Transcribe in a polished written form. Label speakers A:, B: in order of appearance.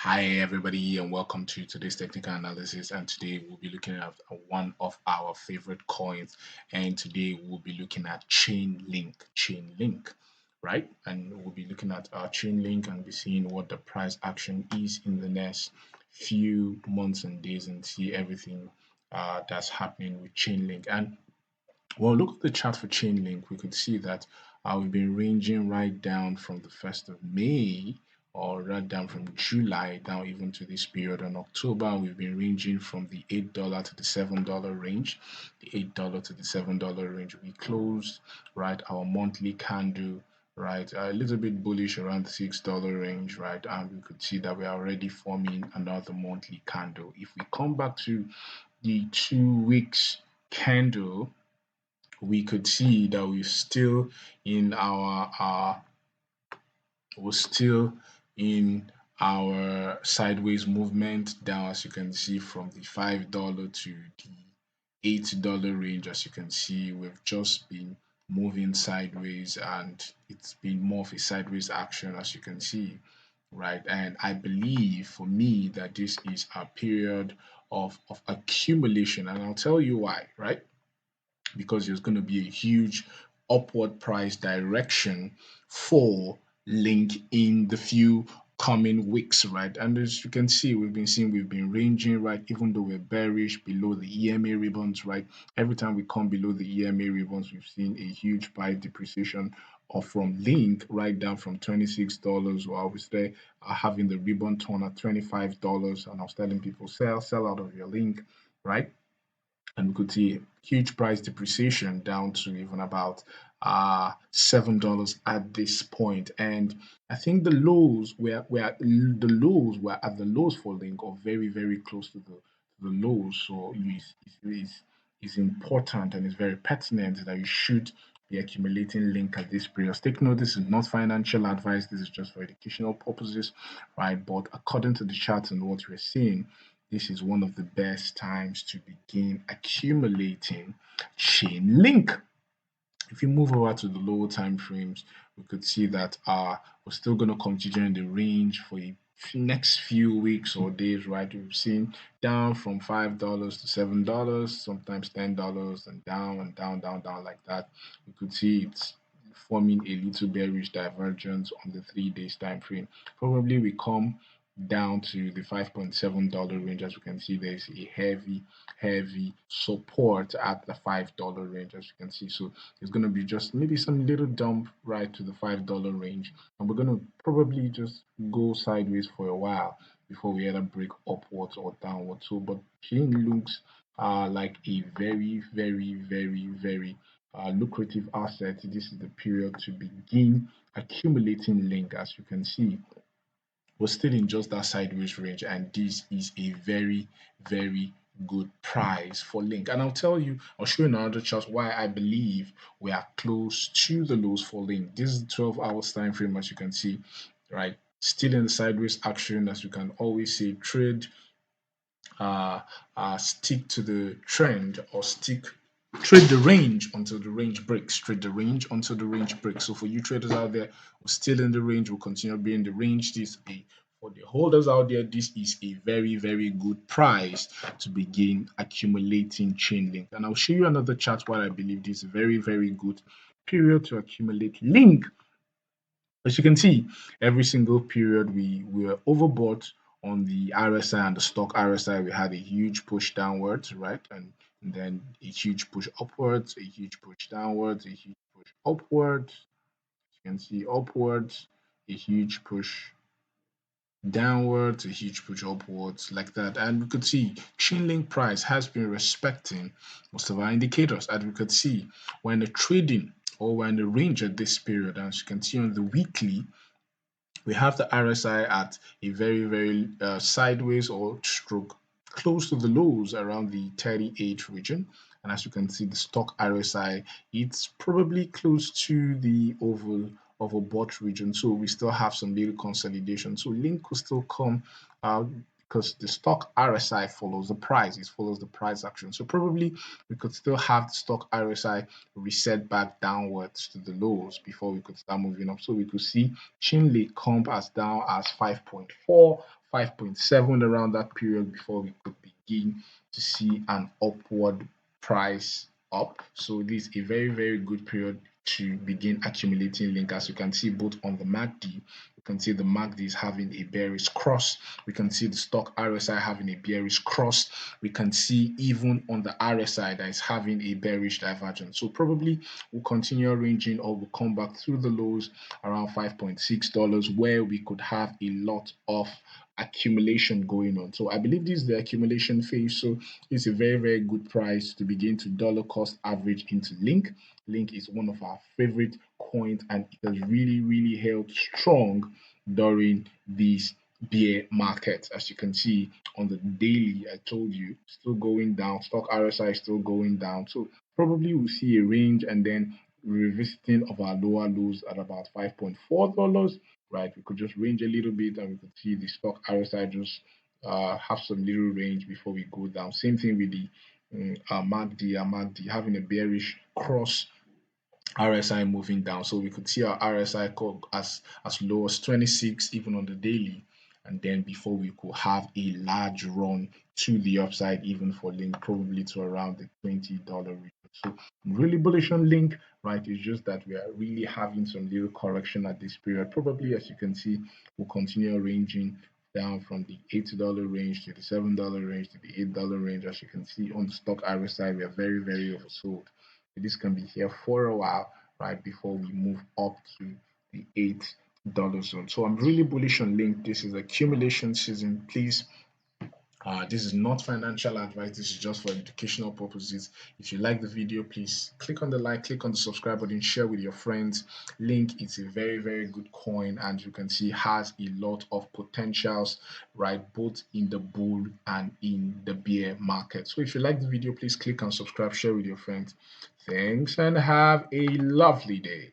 A: Hi, everybody, and welcome to today's technical analysis. And today we'll be looking at one of our favorite coins. And today we'll be looking at Chainlink. Chainlink, right? And we'll be looking at our Chainlink and be seeing what the price action is in the next few months and days and see everything that's happening with Chainlink. And well, look at the chart for Chainlink. We could see that we've been ranging right down from the 1st of May or right down from July down even to this period in October. We've been ranging from the $8 to the $7 range, the $8 to the $7 range. We closed right our monthly candle right a little bit bullish around the $6 range, right, and we could see that we are already forming another monthly candle. If we come back to the 2 weeks candle, we could see that we're still in our sideways movement down, as you can see, from the $5 to the $8 range. As you can see, we've just been moving sideways and it's been more of a sideways action, as you can see, right? And I believe for me that this is a period of accumulation, and I'll tell you why, right? Because there's going to be a huge upward price direction for Link in the few coming weeks, right? And as you can see, we've been ranging, right? Even though we're bearish below the EMA ribbons, right? Every time we come below the EMA ribbons, we've seen a huge price depreciation or from Link right down from $26, while we stay having the ribbon torn at $25. And I was telling people, sell out of your Link, right? And we could see huge price depreciation down to even about $7 at this point. And I think the lows were at the lows for Link or very close to the lows. So it's important and it's very pertinent that you should be accumulating Link at this period. Take note, this is not financial advice, this is just for educational purposes, right? But according to the charts and what we're seeing, this is one of the best times to begin accumulating chain link. If you move over to the lower time frames, we could see that we're still going to continue in the range for the next few weeks or days, right? We've seen down from $5 to $7, sometimes $10, and down like that. We could see it's forming a little bearish divergence on the 3 days time frame. Probably we come down to the $5.7 range. As you can see, there's a heavy support at the $5 range, as you can see. So it's going to be just maybe some little dump right to the $5 range, and we're going to probably just go sideways for a while before we either break upwards or downwards. So but chain looks like a very lucrative asset. This is the period to begin accumulating link. As you can see, we're still in just that sideways range, and this is a very good price for link. And I'll show you another chart why I believe we are close to the lows for link. This is the 12 hours time frame, as you can see, right? Still in the sideways action. As you can always say, stick to the trend or trade the range until the range breaks. Trade the range until the range breaks. So for you traders out there, we're still in the range. We'll continue being in the range. For the holders out there, this is a very good price to begin accumulating chain link. And I'll show you another chart why I believe this is a very good period to accumulate link. As you can see, every single period we were overbought on the RSI and the stock RSI. We had a huge push downwards, right? And then a huge push upwards, a huge push downwards, a huge push upwards. You can see upwards, a huge push downwards, a huge push upwards like that. And we could see Chainlink price has been respecting most of our indicators. As we could see, when the trading or when the range at this period, as you can see on the weekly, we have the RSI at a very sideways or stroke close to the lows around the 38 region. And as you can see, the stock RSI, it's probably close to the overbought region. So we still have some little consolidation. So Link will still come because the stock RSI follows the price, it follows the price action. So probably we could still have the stock RSI reset back downwards to the lows before we could start moving up. So we could see CHAINLINK come as down as 5.4, 5.7 around that period before we could begin to see an upward price up. So this is a very, very good period to begin accumulating link. As you can see, both on the MACD, you can see the MACD is having a bearish cross. We can see the stock RSI having a bearish cross. We can see even on the RSI that is having a bearish divergence. So probably we'll continue ranging or we'll come back through the lows around $5.6 where we could have a lot of accumulation going on. So I believe this is the accumulation phase. So it's a very, very good price to begin to dollar cost average into Link. Link is one of our favorite coins and it has really, really held strong during these bear market. As you can see on the daily, I told you, still going down. Stock RSI is still going down. So probably we'll see a range and then revisiting of our lower lows at about $5.4, right? We could just range a little bit and we could see the stock RSI just have some little range before we go down. Same thing with the MACD having a bearish cross RSI moving down. So we could see our RSI as low as 26 even on the daily. And then before we could have a large run to the upside, even for Link, probably to around the $20 region. So I'm really bullish on Link, right? It's just that we are really having some little correction at this period. Probably, as you can see, we'll continue ranging down from the $8 range to the $7 range to the $8 range. As you can see on the stock RSI, we are very, very oversold. This can be here for a while, right, before we move up to the $8 zone. So I'm really bullish on Link. This is accumulation season. Please, this is not financial advice. This is just for educational purposes. If you like the video, please click on the like, click on the subscribe button, share with your friends. Link is a very, very good coin, and you can see has a lot of potentials, right, both in the bull and in the bear market. So if you like the video, please click and subscribe, share with your friends. Thanks, and have a lovely day.